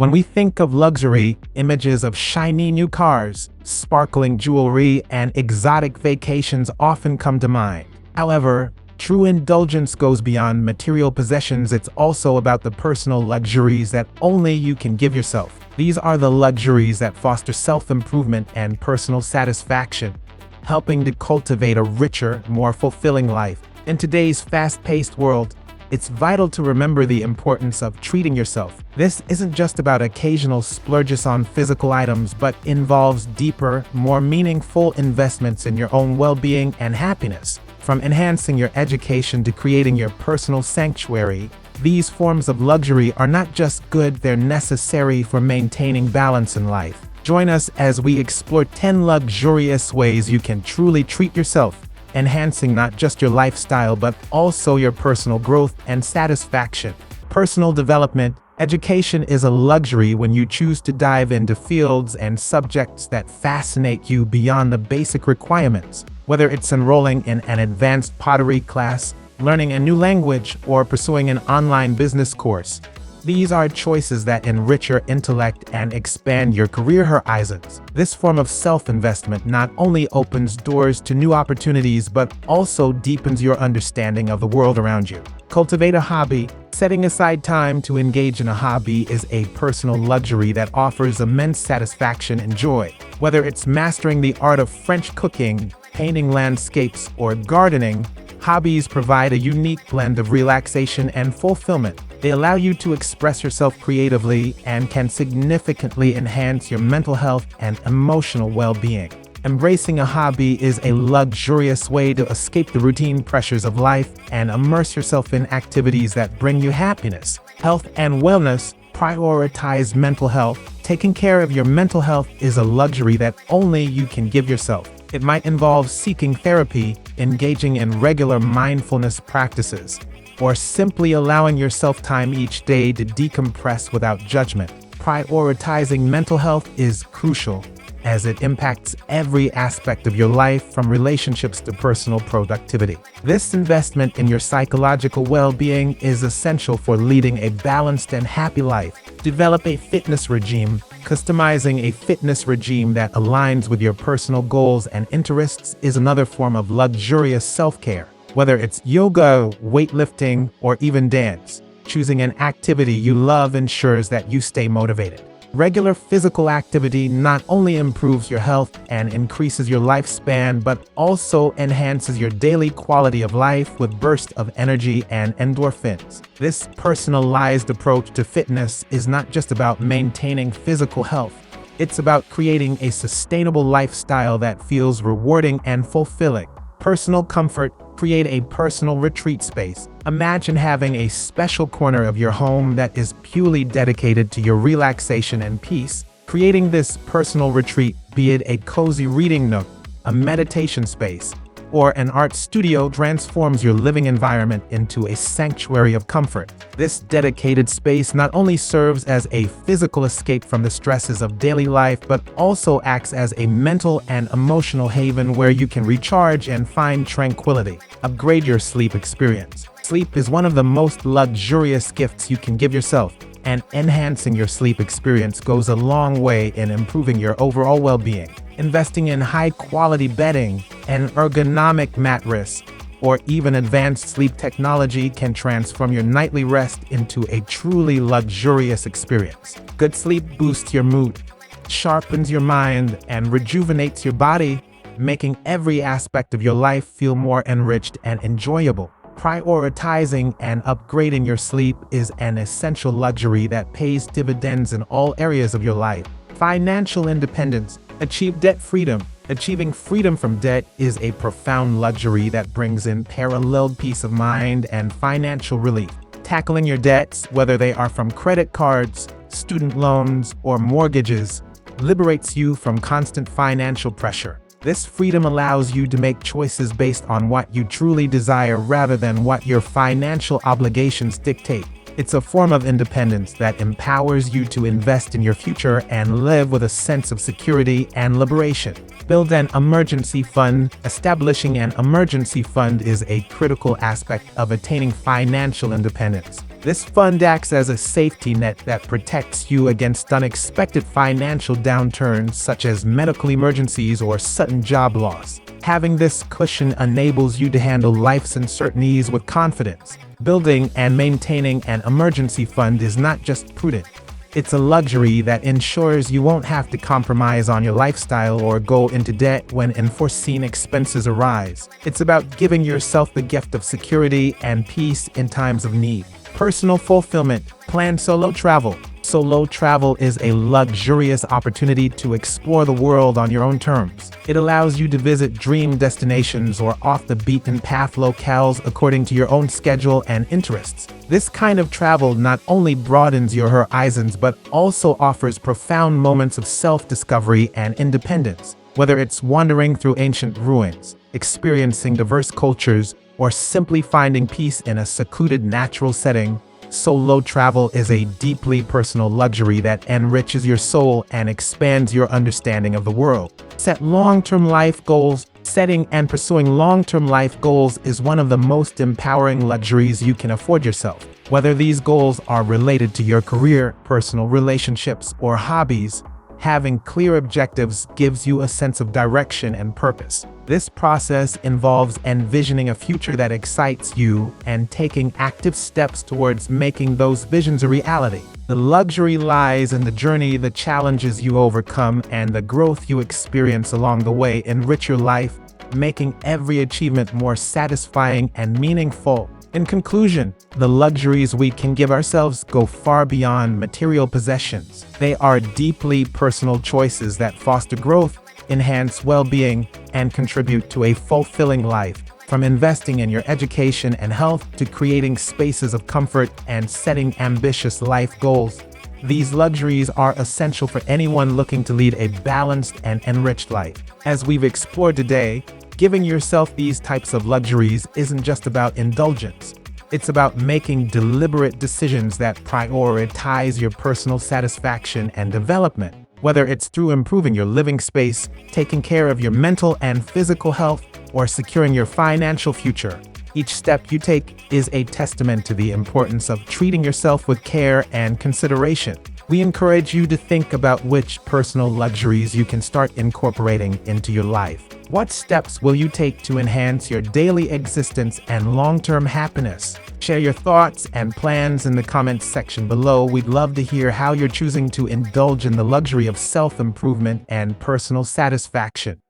When we think of luxury, images of shiny new cars, sparkling jewelry, and exotic vacations often come to mind. However, true indulgence goes beyond material possessions. It's also about the personal luxuries that only you can give yourself. These are the luxuries that foster self-improvement and personal satisfaction, helping to cultivate a richer, more fulfilling life. In today's fast-paced world, it's vital to remember the importance of treating yourself. This isn't just about occasional splurges on physical items, but involves deeper, more meaningful investments in your own well-being and happiness. From enhancing your education to creating your personal sanctuary, these forms of luxury are not just good, they're necessary for maintaining balance in life. Join us as we explore 10 luxurious ways you can truly treat yourself, enhancing not just your lifestyle but also your personal growth and satisfaction. Personal development. Education is a luxury when you choose to dive into fields and subjects that fascinate you beyond the basic requirements. Whether it's enrolling in an advanced pottery class, learning a new language, or pursuing an online business course, these are choices that enrich your intellect and expand your career horizons. This form of self-investment not only opens doors to new opportunities but also deepens your understanding of the world around you. Cultivate a hobby. Setting aside time to engage in a hobby is a personal luxury that offers immense satisfaction and joy. Whether it's mastering the art of French cooking, painting landscapes, or gardening, hobbies provide a unique blend of relaxation and fulfillment. They allow you to express yourself creatively and can significantly enhance your mental health and emotional well-being. Embracing a hobby is a luxurious way to escape the routine pressures of life and immerse yourself in activities that bring you happiness. Health and wellness. Prioritize mental health. Taking care of your mental health is a luxury that only you can give yourself. It might involve seeking therapy, engaging in regular mindfulness practices, or simply allowing yourself time each day to decompress without judgment. Prioritizing mental health is crucial, as it impacts every aspect of your life, from relationships to personal productivity. This investment in your psychological well-being is essential for leading a balanced and happy life. Develop a fitness regime. Customizing a fitness regime that aligns with your personal goals and interests is another form of luxurious self-care. Whether it's yoga, weightlifting, or even dance, choosing an activity you love ensures that you stay motivated. Regular physical activity not only improves your health and increases your lifespan, but also enhances your daily quality of life with bursts of energy and endorphins. This personalized approach to fitness is not just about maintaining physical health. It's about creating a sustainable lifestyle that feels rewarding and fulfilling. Personal comfort. Create a personal retreat space. Imagine having a special corner of your home that is purely dedicated to your relaxation and peace. Creating this personal retreat, be it a cozy reading nook, a meditation space, or an art studio, transforms your living environment into a sanctuary of comfort. This dedicated space not only serves as a physical escape from the stresses of daily life, but also acts as a mental and emotional haven where you can recharge and find tranquility. Upgrade your sleep experience. Sleep is one of the most luxurious gifts you can give yourself, and enhancing your sleep experience goes a long way in improving your overall well-being. Investing in high-quality bedding, an ergonomic mattress, or even advanced sleep technology can transform your nightly rest into a truly luxurious experience. Good sleep boosts your mood, sharpens your mind, and rejuvenates your body, making every aspect of your life feel more enriched and enjoyable. Prioritizing and upgrading your sleep is an essential luxury that pays dividends in all areas of your life. Financial independence. Achieve debt freedom. Achieving freedom from debt is a profound luxury that brings in paralleled peace of mind and financial relief. Tackling your debts, whether they are from credit cards, student loans, or mortgages, liberates you from constant financial pressure. This freedom allows you to make choices based on what you truly desire rather than what your financial obligations dictate. It's a form of independence that empowers you to invest in your future and live with a sense of security and liberation. Build an emergency fund. Establishing an emergency fund is a critical aspect of attaining financial independence. This fund acts as a safety net that protects you against unexpected financial downturns such as medical emergencies or sudden job loss. Having this cushion enables you to handle life's uncertainties with confidence. Building and maintaining an emergency fund is not just prudent. It's a luxury that ensures you won't have to compromise on your lifestyle or go into debt when unforeseen expenses arise. It's about giving yourself the gift of security and peace in times of need. Personal fulfillment. Plan solo travel. Solo travel is a luxurious opportunity to explore the world on your own terms. It allows you to visit dream destinations or off-the-beaten-path locales according to your own schedule and interests. This kind of travel not only broadens your horizons but also offers profound moments of self-discovery and independence. Whether it's wandering through ancient ruins, experiencing diverse cultures, or simply finding peace in a secluded natural setting, solo travel is a deeply personal luxury that enriches your soul and expands your understanding of the world. Set long-term life goals. Setting and pursuing long-term life goals is one of the most empowering luxuries you can afford yourself. Whether these goals are related to your career, personal relationships, or hobbies, having clear objectives gives you a sense of direction and purpose. This process involves envisioning a future that excites you and taking active steps towards making those visions a reality. The luxury lies in the journey, the challenges you overcome, and the growth you experience along the way enrich your life, making every achievement more satisfying and meaningful. In conclusion, the luxuries we can give ourselves go far beyond material possessions. They are deeply personal choices that foster growth, enhance well-being, and contribute to a fulfilling life. From investing in your education and health to creating spaces of comfort and setting ambitious life goals, these luxuries are essential for anyone looking to lead a balanced and enriched life. As we've explored today, giving yourself these types of luxuries isn't just about indulgence. It's about making deliberate decisions that prioritize your personal satisfaction and development. Whether it's through improving your living space, taking care of your mental and physical health, or securing your financial future, each step you take is a testament to the importance of treating yourself with care and consideration. We encourage you to think about which personal luxuries you can start incorporating into your life. What steps will you take to enhance your daily existence and long-term happiness? Share your thoughts and plans in the comments section below. We'd love to hear how you're choosing to indulge in the luxury of self-improvement and personal satisfaction.